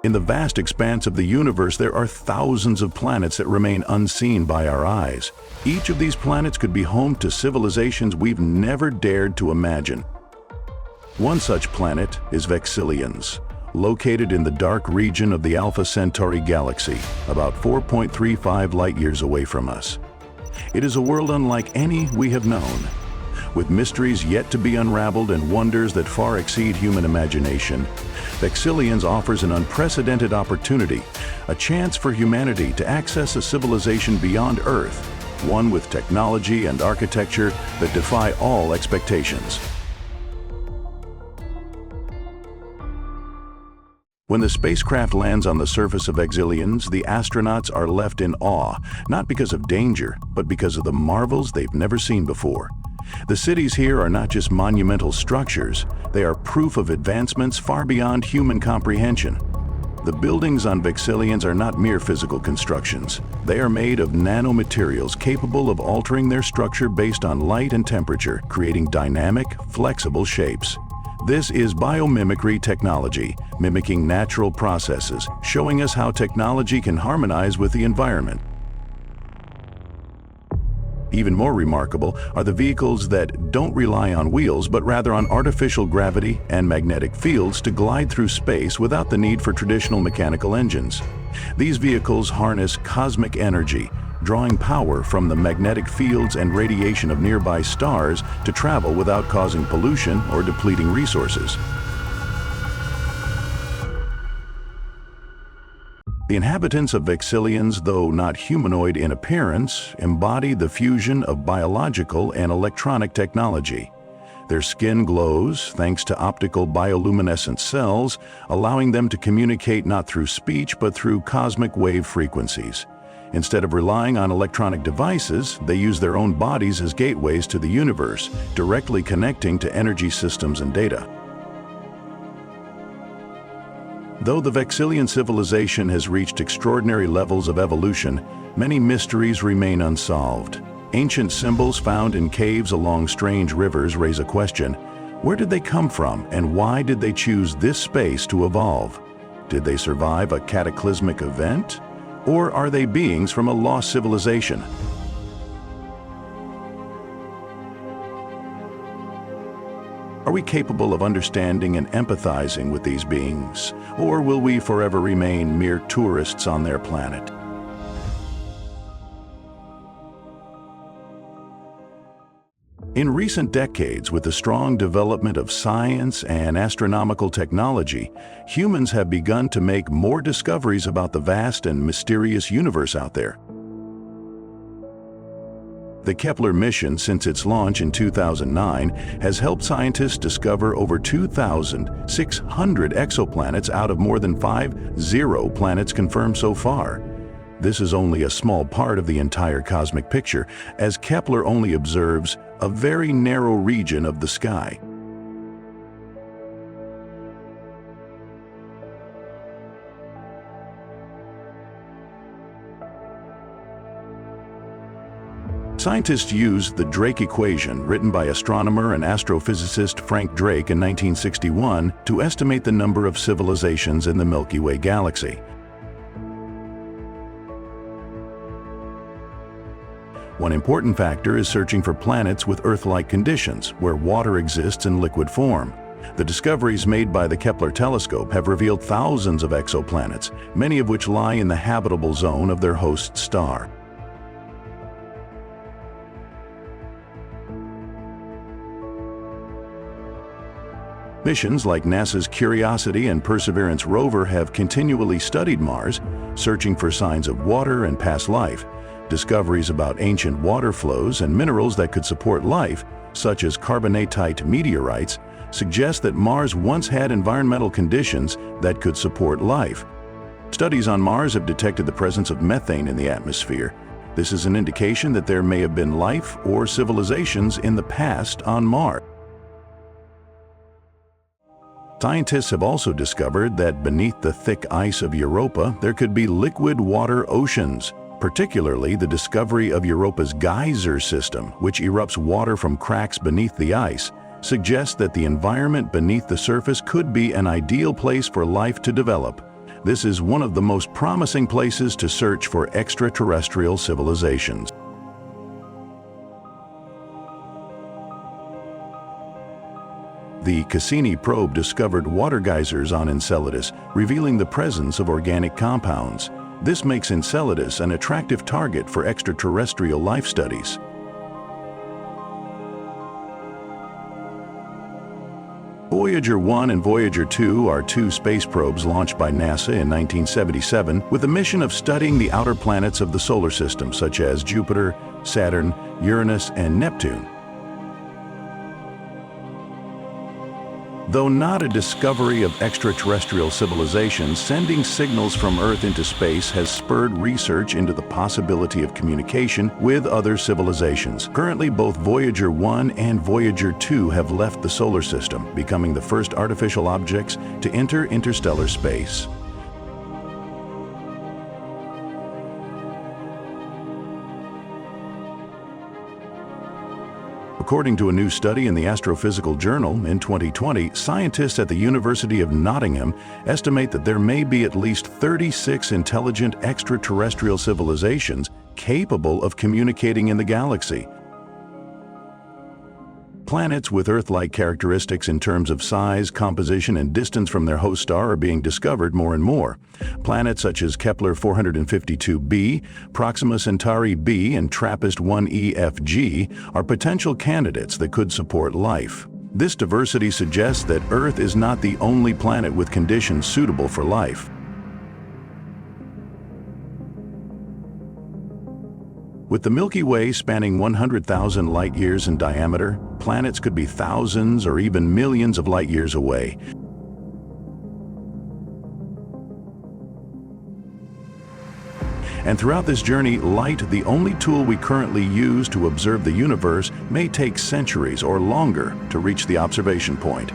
In the vast expanse of the universe, there are thousands of planets that remain unseen by our eyes. Each of these planets could be home to civilizations we've never dared to imagine. One such planet is Vexillions, located in the dark region of the Alpha Centauri galaxy, about 4.35 light-years away from us. It is a world unlike any we have known, with mysteries yet to be unraveled and wonders that far exceed human imagination. Vexillions offers an unprecedented opportunity, a chance for humanity to access a civilization beyond Earth, one with technology and architecture that defy all expectations. When the spacecraft lands on the surface of Vexillions, the astronauts are left in awe, not because of danger, but because of the marvels they've never seen before. The cities here are not just monumental structures, they are proof of advancements far beyond human comprehension. The buildings on Vexillions are not mere physical constructions. They are made of nanomaterials capable of altering their structure based on light and temperature, creating dynamic, flexible shapes. This is biomimicry technology, mimicking natural processes, showing us how technology can harmonize with the environment. Even more remarkable are the vehicles that don't rely on wheels, but rather on artificial gravity and magnetic fields to glide through space without the need for traditional mechanical engines. These vehicles harness cosmic energy, drawing power from the magnetic fields and radiation of nearby stars to travel without causing pollution or depleting resources. The inhabitants of Vexillions, though not humanoid in appearance, embody the fusion of biological and electronic technology. Their skin glows thanks to optical bioluminescent cells, allowing them to communicate not through speech but through cosmic wave frequencies. Instead of relying on electronic devices, they use their own bodies as gateways to the universe, directly connecting to energy systems and data. Though the Vexillion civilization has reached extraordinary levels of evolution, many mysteries remain unsolved. Ancient symbols found in caves along strange rivers raise a question. Where did they come from, and why did they choose this space to evolve? Did they survive a cataclysmic event? Or are they beings from a lost civilization? Are we capable of understanding and empathizing with these beings, or will we forever remain mere tourists on their planet? In recent decades, with the strong development of science and astronomical technology, humans have begun to make more discoveries about the vast and mysterious universe out there. The Kepler mission, since its launch in 2009, has helped scientists discover over 2,600 exoplanets out of more than 50 planets confirmed so far. This is only a small part of the entire cosmic picture, as Kepler only observes a very narrow region of the sky. Scientists used the Drake equation, written by astronomer and astrophysicist Frank Drake in 1961, to estimate the number of civilizations in the Milky Way galaxy. One important factor is searching for planets with Earth-like conditions, where water exists in liquid form. The discoveries made by the Kepler telescope have revealed thousands of exoplanets, many of which lie in the habitable zone of their host star. Missions like NASA's Curiosity and Perseverance rover have continually studied Mars, searching for signs of water and past life. Discoveries about ancient water flows and minerals that could support life, such as carbonatite meteorites, suggest that Mars once had environmental conditions that could support life. Studies on Mars have detected the presence of methane in the atmosphere. This is an indication that there may have been life or civilizations in the past on Mars. Scientists have also discovered that beneath the thick ice of Europa, there could be liquid water oceans. Particularly, the discovery of Europa's geyser system, which erupts water from cracks beneath the ice, suggests that the environment beneath the surface could be an ideal place for life to develop. This is one of the most promising places to search for extraterrestrial civilizations. The Cassini probe discovered water geysers on Enceladus, revealing the presence of organic compounds. This makes Enceladus an attractive target for extraterrestrial life studies. Voyager 1 and Voyager 2 are two space probes launched by NASA in 1977 with the mission of studying the outer planets of the solar system, such as Jupiter, Saturn, Uranus, and Neptune. Though not a discovery of extraterrestrial civilization, sending signals from Earth into space has spurred research into the possibility of communication with other civilizations. Currently, both Voyager 1 and Voyager 2 have left the solar system, becoming the first artificial objects to enter interstellar space. According to a new study in the Astrophysical Journal in 2020, scientists at the University of Nottingham estimate that there may be at least 36 intelligent extraterrestrial civilizations capable of communicating in the galaxy. Planets with Earth-like characteristics in terms of size, composition, and distance from their host star are being discovered more and more. Planets such as Kepler 452b, Proxima Centauri b, and TRAPPIST-1 EFG are potential candidates that could support life. This diversity suggests that Earth is not the only planet with conditions suitable for life. With the Milky Way spanning 100,000 light-years in diameter, planets could be thousands or even millions of light-years away. And throughout this journey, light, the only tool we currently use to observe the universe, may take centuries or longer to reach the observation point.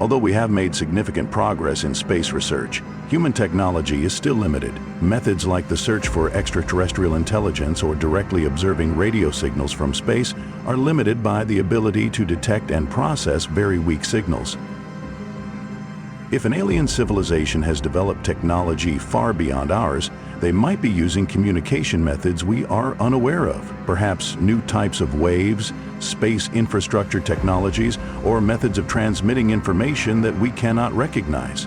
Although we have made significant progress in space research, human technology is still limited. Methods like the search for extraterrestrial intelligence or directly observing radio signals from space are limited by the ability to detect and process very weak signals. If an alien civilization has developed technology far beyond ours, they might be using communication methods we are unaware of, perhaps new types of waves, space infrastructure technologies, or methods of transmitting information that we cannot recognize.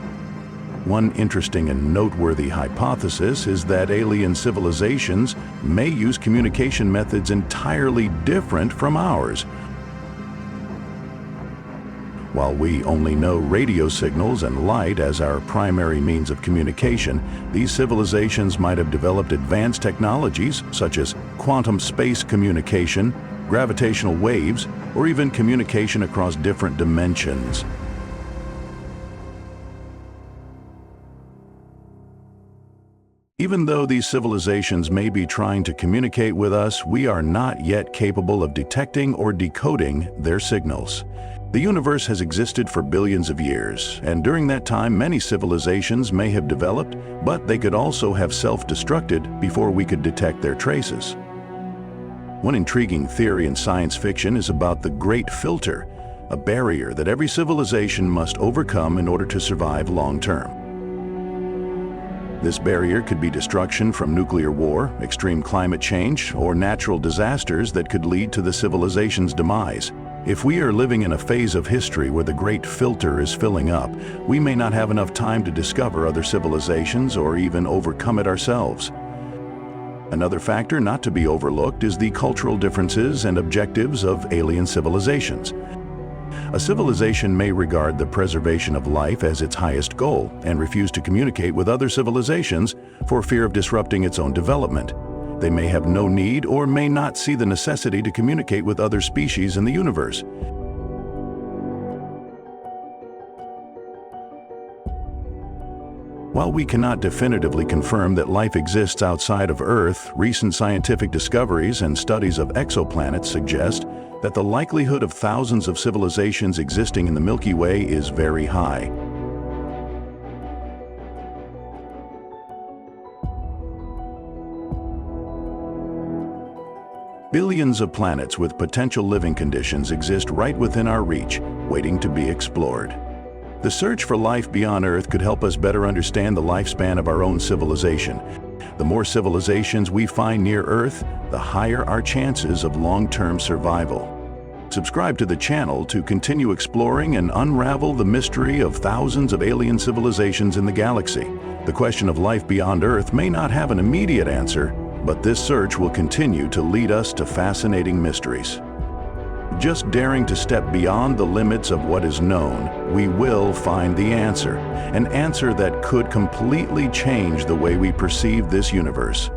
One interesting and noteworthy hypothesis is that alien civilizations may use communication methods entirely different from ours. While we only know radio signals and light as our primary means of communication, these civilizations might have developed advanced technologies such as quantum space communication, gravitational waves, or even communication across different dimensions. Even though these civilizations may be trying to communicate with us, we are not yet capable of detecting or decoding their signals. The universe has existed for billions of years, and during that time many civilizations may have developed, but they could also have self-destructed before we could detect their traces. One intriguing theory in science fiction is about the Great Filter, a barrier that every civilization must overcome in order to survive long-term. This barrier could be destruction from nuclear war, extreme climate change, or natural disasters that could lead to the civilization's demise. If we are living in a phase of history where the Great Filter is filling up, we may not have enough time to discover other civilizations or even overcome it ourselves. Another factor not to be overlooked is the cultural differences and objectives of alien civilizations. A civilization may regard the preservation of life as its highest goal and refuse to communicate with other civilizations for fear of disrupting its own development. They may have no need or may not see the necessity to communicate with other species in the universe. While we cannot definitively confirm that life exists outside of Earth, recent scientific discoveries and studies of exoplanets suggest that the likelihood of thousands of civilizations existing in the Milky Way is very high. Billions of planets with potential living conditions exist right within our reach, waiting to be explored. The search for life beyond Earth could help us better understand the lifespan of our own civilization. The more civilizations we find near Earth, the higher our chances of long-term survival. Subscribe to the channel to continue exploring and unravel the mystery of thousands of alien civilizations in the galaxy. The question of life beyond Earth may not have an immediate answer, but this search will continue to lead us to fascinating mysteries. Just daring to step beyond the limits of what is known, we will find the answer, an answer that could completely change the way we perceive this universe.